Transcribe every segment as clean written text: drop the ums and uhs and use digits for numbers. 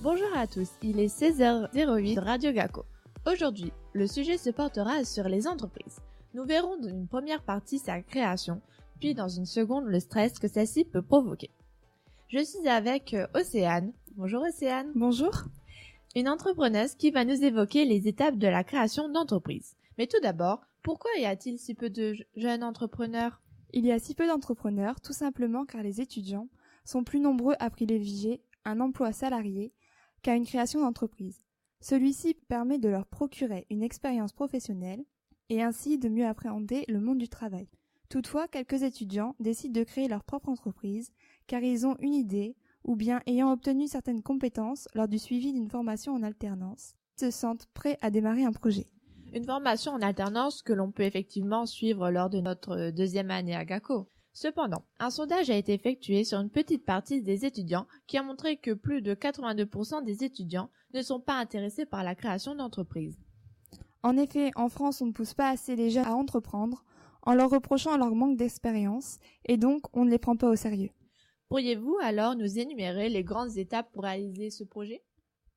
Bonjour à tous, il est 16h08 Radio Gako. Aujourd'hui, le sujet se portera sur les entreprises. Nous verrons dans une première partie sa création, puis dans une seconde le stress que celle-ci peut provoquer. Je suis avec Océane. Bonjour Océane. Bonjour. Une entrepreneuse qui va nous évoquer les étapes de la création d'entreprise. Mais tout d'abord, pourquoi y a-t-il si peu de jeunes entrepreneurs ? Il y a si peu d'entrepreneurs, tout simplement car les étudiants sont plus nombreux à privilégier un emploi salarié qu'à une création d'entreprise. Celui-ci permet de leur procurer une expérience professionnelle et ainsi de mieux appréhender le monde du travail. Toutefois, quelques étudiants décident de créer leur propre entreprise car ils ont une idée ou bien ayant obtenu certaines compétences lors du suivi d'une formation en alternance, se sentent prêts à démarrer un projet. Une formation en alternance que l'on peut effectivement suivre lors de notre deuxième année à Gako. Cependant, un sondage a été effectué sur une petite partie des étudiants qui a montré que plus de 82% des étudiants ne sont pas intéressés par la création d'entreprises. En effet, en France, on ne pousse pas assez les jeunes à entreprendre en leur reprochant leur manque d'expérience et donc on ne les prend pas au sérieux. Pourriez-vous alors nous énumérer les grandes étapes pour réaliser ce projet ?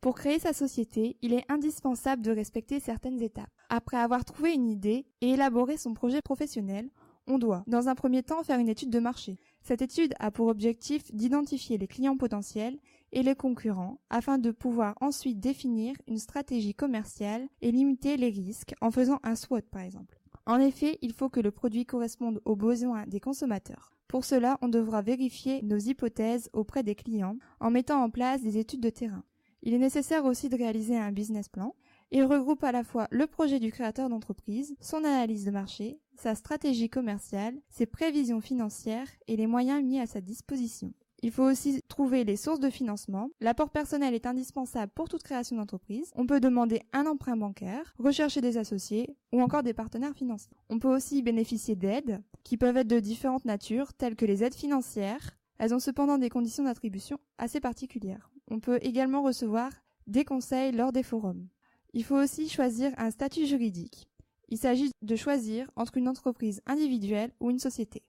Pour créer sa société, il est indispensable de respecter certaines étapes. Après avoir trouvé une idée et élaboré son projet professionnel, on doit, dans un premier temps, faire une étude de marché. Cette étude a pour objectif d'identifier les clients potentiels et les concurrents afin de pouvoir ensuite définir une stratégie commerciale et limiter les risques en faisant un SWOT par exemple. En effet, il faut que le produit corresponde aux besoins des consommateurs. Pour cela, on devra vérifier nos hypothèses auprès des clients en mettant en place des études de terrain. Il est nécessaire aussi de réaliser un business plan. Il regroupe à la fois le projet du créateur d'entreprise, son analyse de marché, sa stratégie commerciale, ses prévisions financières et les moyens mis à sa disposition. Il faut aussi trouver les sources de financement. L'apport personnel est indispensable pour toute création d'entreprise. On peut demander un emprunt bancaire, rechercher des associés ou encore des partenaires financiers. On peut aussi bénéficier d'aides qui peuvent être de différentes natures, telles que les aides financières. Elles ont cependant des conditions d'attribution assez particulières. On peut également recevoir des conseils lors des forums. Il faut aussi choisir un statut juridique. Il s'agit de choisir entre une entreprise individuelle ou une société.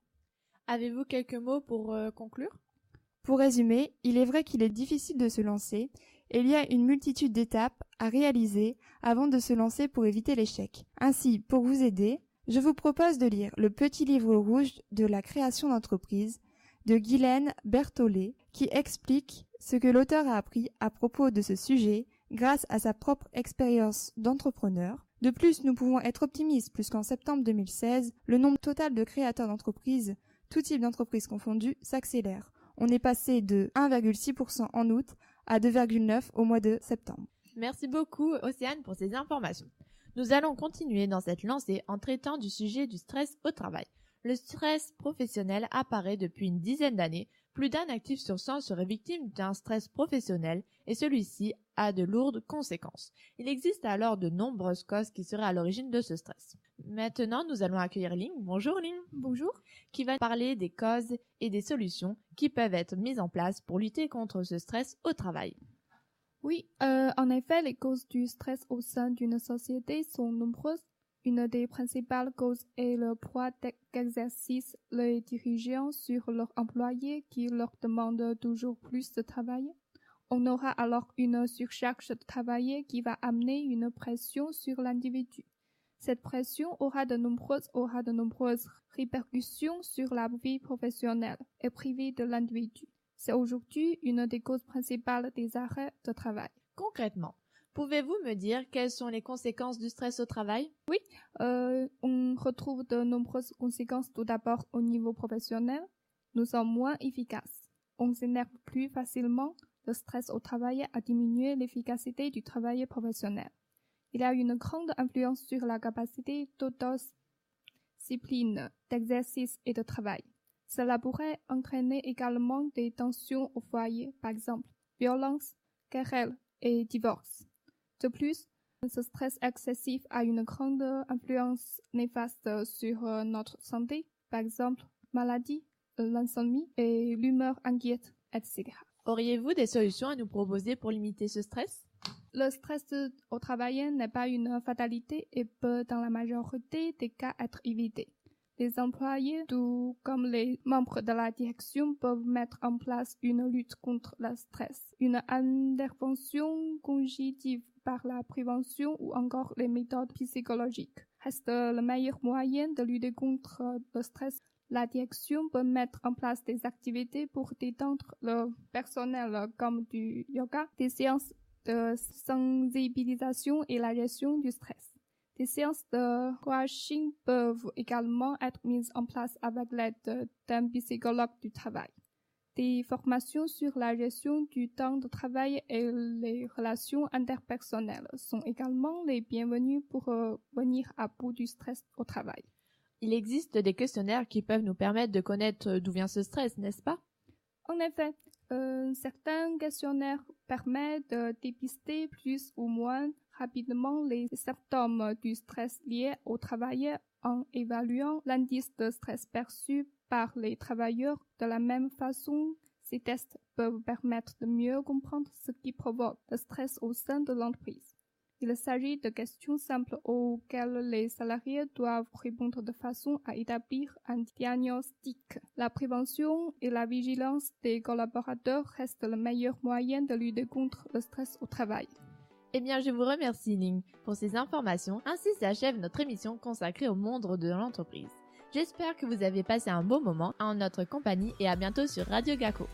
Avez-vous quelques mots pour conclure ? Pour résumer, il est vrai qu'il est difficile de se lancer et il y a une multitude d'étapes à réaliser avant de se lancer pour éviter l'échec. Ainsi, pour vous aider, je vous propose de lire Le petit livre rouge de la création d'entreprise de Guylaine Berthollet qui explique ce que l'auteur a appris à propos de ce sujet grâce à sa propre expérience d'entrepreneur. De plus, nous pouvons être optimistes puisqu'en septembre 2016, le nombre total de créateurs d'entreprises, tout type d'entreprise confondu, s'accélère. On est passé de 1,6% en août à 2,9% au mois de septembre. Merci beaucoup Océane pour ces informations. Nous allons continuer dans cette lancée en traitant du sujet du stress au travail. Le stress professionnel apparaît depuis une dizaine d'années. Plus d'un actif sur 100 serait victime d'un stress professionnel et celui-ci a de lourdes conséquences. Il existe alors de nombreuses causes qui seraient à l'origine de ce stress. Maintenant, nous allons accueillir Ling. Bonjour Ling. Bonjour. Qui va parler des causes et des solutions qui peuvent être mises en place pour lutter contre ce stress au travail. Oui, en effet, les causes du stress au sein d'une société sont nombreuses. Une des principales causes est le poids qu'exercent les dirigeants sur leurs employés qui leur demandent toujours plus de travail. On aura alors une surcharge de travail qui va amener une pression sur l'individu. Cette pression aura de nombreuses répercussions sur la vie professionnelle et privée de l'individu. C'est aujourd'hui une des causes principales des arrêts de travail. Concrètement, pouvez-vous me dire quelles sont les conséquences du stress au travail ? Oui, on retrouve de nombreuses conséquences tout d'abord au niveau professionnel. Nous sommes moins efficaces. On s'énerve plus facilement. Le stress au travail a diminué l'efficacité du travail professionnel. Il a une grande influence sur la capacité d'autodiscipline, d'exercice et de travail. Cela pourrait entraîner également des tensions au foyer, par exemple, violence, querelles et divorce. De plus, ce stress excessif a une grande influence néfaste sur notre santé, par exemple, maladie, l'insomnie et l'humeur inquiète, etc. Auriez-vous des solutions à nous proposer pour limiter ce stress ? Le stress au travail n'est pas une fatalité et peut dans la majorité des cas être évité. Les employés, tout comme les membres de la direction, peuvent mettre en place une lutte contre le stress, une intervention cognitive par la prévention ou encore les méthodes psychologiques. Reste le meilleur moyen de lutter contre le stress. La direction peut mettre en place des activités pour détendre le personnel comme du yoga, des séances de sensibilisation et la gestion du stress. Des séances de coaching peuvent également être mises en place avec l'aide d'un psychologue du travail. Des formations sur la gestion du temps de travail et les relations interpersonnelles sont également les bienvenues pour venir à bout du stress au travail. Il existe des questionnaires qui peuvent nous permettre de connaître d'où vient ce stress, n'est-ce pas? En effet, certains questionnaires permettent de dépister plus ou moins rapidement les symptômes du stress liés au travail en évaluant l'indice de stress perçu par les travailleurs. De la même façon, ces tests peuvent permettre de mieux comprendre ce qui provoque le stress au sein de l'entreprise. Il s'agit de questions simples auxquelles les salariés doivent répondre de façon à établir un diagnostic. La prévention et la vigilance des collaborateurs restent le meilleur moyen de lutter contre le stress au travail. Eh bien, je vous remercie, Ning, pour ces informations. Ainsi s'achève notre émission consacrée au monde de l'entreprise. J'espère que vous avez passé un beau moment en notre compagnie et à bientôt sur Radio Gakko.